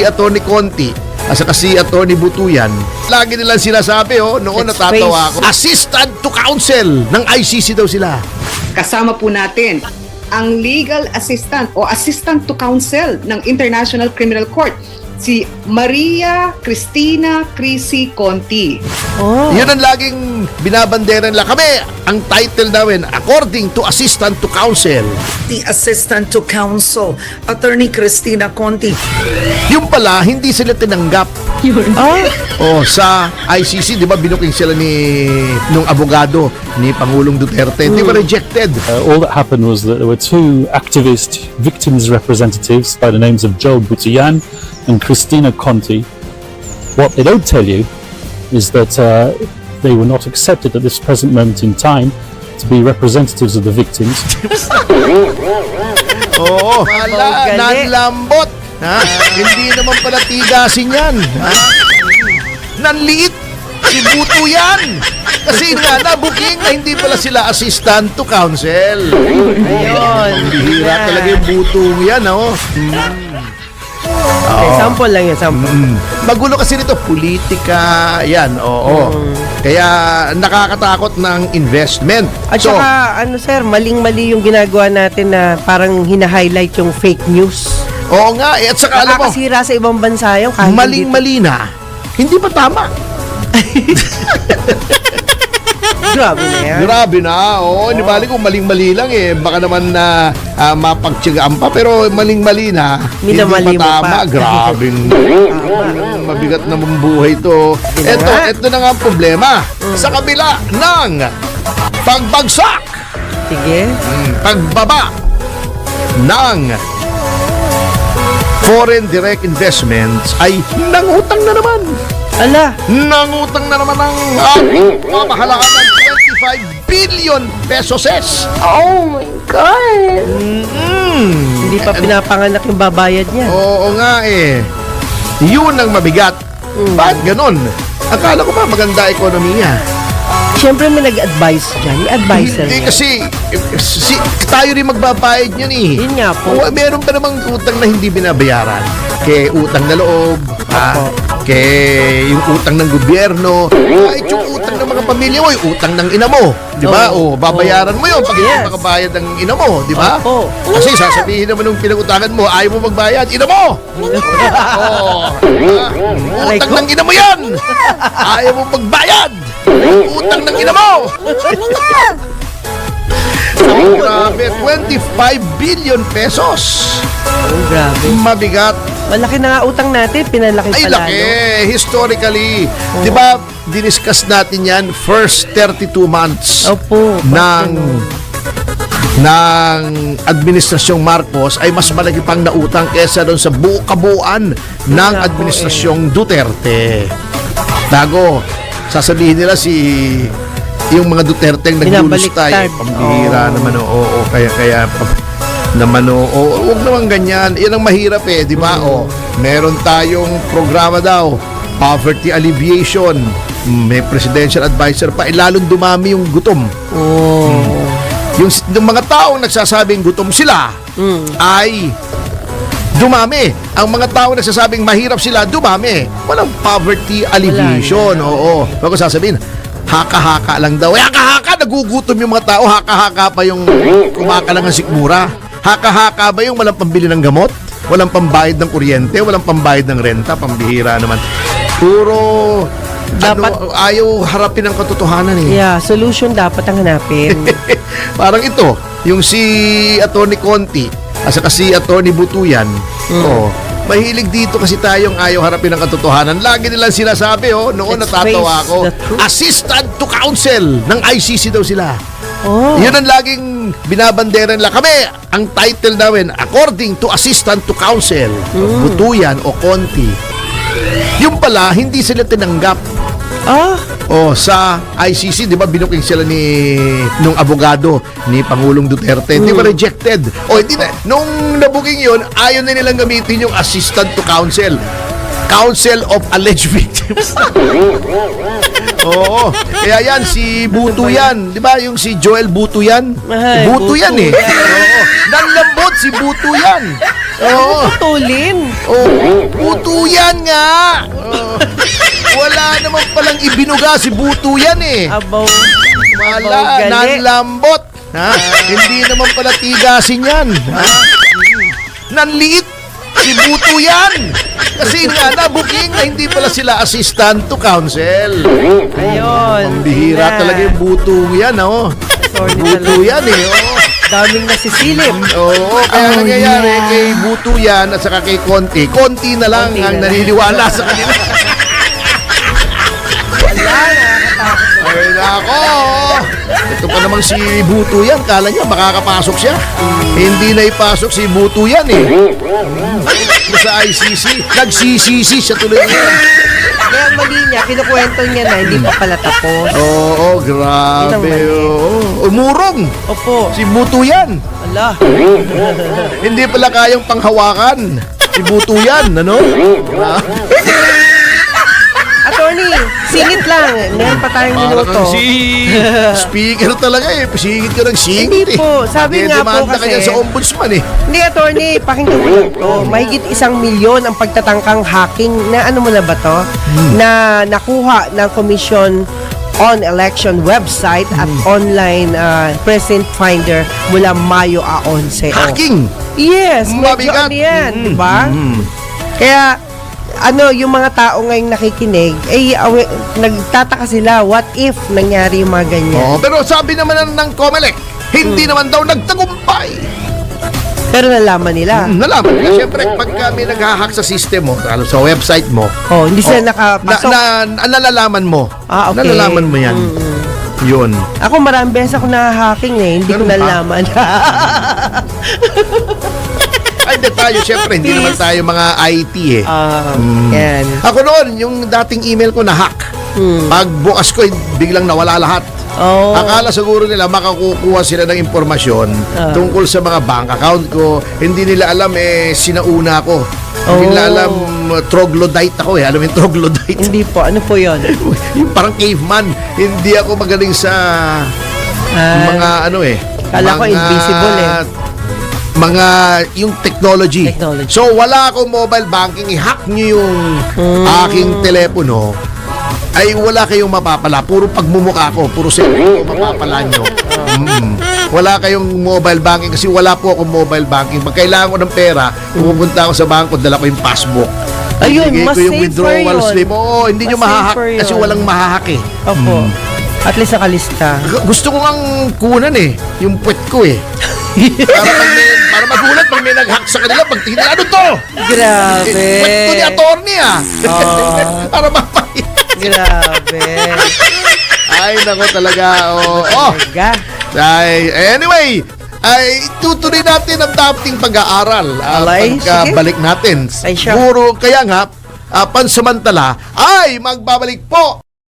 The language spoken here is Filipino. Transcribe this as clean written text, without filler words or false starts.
Atty. Conti at saka si Atty. Butuyan, lagi nilang sinasabi, noon Let's natatawa face- ako, assistant to counsel ng ICC daw sila. Kasama po natin ang legal assistant o assistant to counsel ng International Criminal Court, si Maria Cristina Crisi Conti. Oh. Yun ang laging binabanderan nila. Kami, ang title namin, according to assistant to counsel. The Assistant to Counsel, Attorney Cristina Conti. Yung pala, hindi sila tinanggap. Sa ICC, di ba, binuking sila nung abogado ni Pangulong Duterte. Di ba rejected? All that happened was that there were two activist victims representatives by the names of Joel Butian and Cristina Conti. What they don't tell you is that they were not accepted at this present moment in time to be representatives of the victims. Oo, wala, Galing. nanlambot. Ha? Hindi naman pala tigasin yan. Ha? Nanliit. Si Buto yan. Kasi nga, nabuking na hindi pala sila assistant to counsel. Ayun. Bihira talaga yung Buto yan, Okay, sample lang yan, sample. Magulo kasi nito, politika, yan, oo. Kaya nakakatakot ng investment. At saka, sir, maling-mali yung ginagawa natin na parang hina-highlight yung fake news. Oo nga, at saka alam mo, Nakakasira sa ibang bansa yung kahit maling-mali na, hindi pa tama. Grabe na yan. Grabe na, Hindi bali kung maling-mali lang baka naman na mapagtyagaan pa, pero maling-mali na, Minamali hindi pa mo tama. pa. Grabe. Mabigat naman buhay to. Ito na nga ang problema. Sa kabila ng pagbagsak, Sige. pagbaba ng foreign direct investments ay nangutang na naman. Ala, Nangutang na naman ng pamahalaan ng 25 billion pesos. Oh my God! hindi pa pinapanganak yung babayad niya. Oo nga Yun ang mabigat. Bakit ganon? Akala ko ba maganda ekonomiya? Siyempre may nag-advise dyan. May advisor Hindi niya. kasi tayo rin magbabayad yun Yun nga po. Meron pa namang utang na hindi binabayaran. Kaya utang na loob, kaya yung utang ng gobyerno, kahit yung utang ng mga pamilya mo, yung utang ng ina mo, di ba? Babayaran mo yun pag hindi Yes. makabayad ng ina mo, di ba? Opo. Kasi sasabihin naman ng pinag-utangan mo, ayaw mo magbayad, ina mo! Utang ng ina mo yan! Ayaw mo magbayad! Utang ng ina mo! Grabe, 25 billion pesos. Oh, grabe. Mabigat. Malaki na nga utang natin. Pinalaki Ay, pa laki. lalo. Historically. Di ba, diniscuss natin yan, first 32 months Opo. ng Administrasyong Marcos ay mas malaki pang nautang kesa doon sa kabuuan ng Administrasyong Duterte. Bago, sasabihin nila yung mga Duterte ang naglulustay. Binabaliktad. Pambihira naman, kaya naman, huwag naman ganyan. Yan ang mahirap di ba? Meron tayong programa daw, poverty alleviation. May presidential advisor pa, lalong dumami yung gutom. Yung mga taong nagsasabing gutom sila ay dumami. Ang mga taong nagsasabing mahirap sila, dumami. Walang poverty alleviation. Bago sasabihin, haka-haka lang daw. Haka-haka, nagugutom yung mga tao. Haka-haka pa yung kumakalang ng sikmura. Haka-haka ba yung walang pambili ng gamot? Walang pambayad ng kuryente? Walang pambayad ng renta? Pambihira naman. Puro ayaw harapin ang katotohanan Yeah, solution dapat ang hanapin. Parang ito, yung si Atty. Conti at saka si Atty. Butuyan. Mahilig dito kasi tayong ayaw harapin ang katotohanan. Lagi nilang sinasabi, noon Let's natatawa face ako, the truth. assistant to counsel ng ICC daw sila. Oh. Yun ang laging binabanderan nila. Kami, ang title namin, according to assistant to counsel, Butuyan o Conti. Yung pala, hindi sila tinanggap. Sa ICC, di ba, binuking sila nung abogado ni Pangulong Duterte. Di ba rejected? Hindi na. Nung nabuking yun, ayaw na nilang gamitin yung assistant to counsel. Counsel of alleged victims. Oo. Kaya yan, si Buto yan. Di ba yung si Joel Buto yan? Ay, Buto yan Buto eh. yan. Oo. Nanlambot si Buto yan. Oo. Tulin. Oh, Buto yan nga. Wala naman palang ibinuga si Buto yan eh. Abaw. Wala, gali. nanlambot. Ha? Hindi naman pala tigasin yan. Ha? Nanliit. Si Buto yan. Kasi nga, nabuking na hindi pala sila assistant to counsel. Ayun. Bihira talaga yung Buto yan, oh. Sorry Buto talaga. yan eh, oh. Daming nasisilip. Oo, kaya nangyayari kay Buto yan at saka kay Conti na lang Conti ang na lang. naniniwala sa kanila. Ay, nako! Ito pa namang si Buto yan. Kala niya makakapasok siya. Hindi na ipasok si Buto yan eh. Sa ICC. Nag-CCC siya tuloy yan. Kaya ang mali niya, kinukwento niya na hindi pa pala tapos. Oo, grabe. Yun ang mali. Oo. Umurong. Opo. Si Buto yan. Ala. Hindi pala kayang panghawakan. Si Buto yan, ano? Grabe. Attorney, singit lang. Meron pa tayong minuto. Si speaker talaga eh. Singit ka ng singit Hindi po. Sabi nga po Demanda ka kasi- yan sa ombudsman eh. Hindi, attorney, pakinggan mo lang to. Mahigit 1 milyon ang pagtatangkang hacking na ano mo na ba to? Na nakuha ng Commission on Election website at online President Finder mula Mayo 11. Hacking! Yes, medyo Mabigat. ano yan, di ba? Kaya, ano, yung mga tao ngayong nakikinig, nagtataka sila, what if nangyari yung mga ganyan? Oh, pero sabi naman ng COMELEC, hindi naman daw nagtagumpay. Pero nalaman nila. Nalaman ka, siyempre, pagka may nag-hack sa system mo, sa website mo, Oh, hindi sila nakapasok. nalalaman mo. Ah, okay. Nalalaman mo yan. Yun. Ako maraming beses ako na-hacking eh, hindi ko Ganun ba? nalaman. Ay, detalyo, siyempre, hindi naman tayo mga IT eh. Yan. Ako noon, yung dating email ko na-hack. Pagbukas ko, biglang nawala lahat. Oh. Akala siguro nila makakukuha sila ng impormasyon tungkol sa mga bank account ko. Hindi nila alam sinauna ko. Hindi nila alam troglodyte ako eh. Alam mo yung troglodyte? Hindi po. Ano po yun? Yung parang caveman. Hindi ako magaling sa mga ano eh. Kala ko invisible eh. Mga yung technology. Technology. So wala akong mobile banking. I-hack nyo yung aking telepono. Ay wala kayong mapapala. Puro pagmumukha ko. Puro cellphone ko mapapala nyo. Wala kayong mobile banking kasi wala po akong mobile banking. Pag kailangan ko ng pera, pupunta ako sa bangko, dala ko yung passbook. Ayun, Ibigay mas ko yung safer withdrawal yun. slip. Oo, hindi nyo Mas mahahack safer yun. kasi walang mahahack eh. Opo. At least nakalista. Gusto ko ngang kunan eh, yung puwet ko eh. para magulat pag may nag-hack sa kanila, pag tingin nila, ano to? Grabe. Puwet to ni attorney ah. Para mapahit. Grabe. Ay, nako talaga. Oh. Talaga. Ay, anyway, ay tutuloy natin ang dating pag-aaral Alay, pagkabalik natin. Ay, siya. Siguro kaya nga pansamantala ay magbabalik po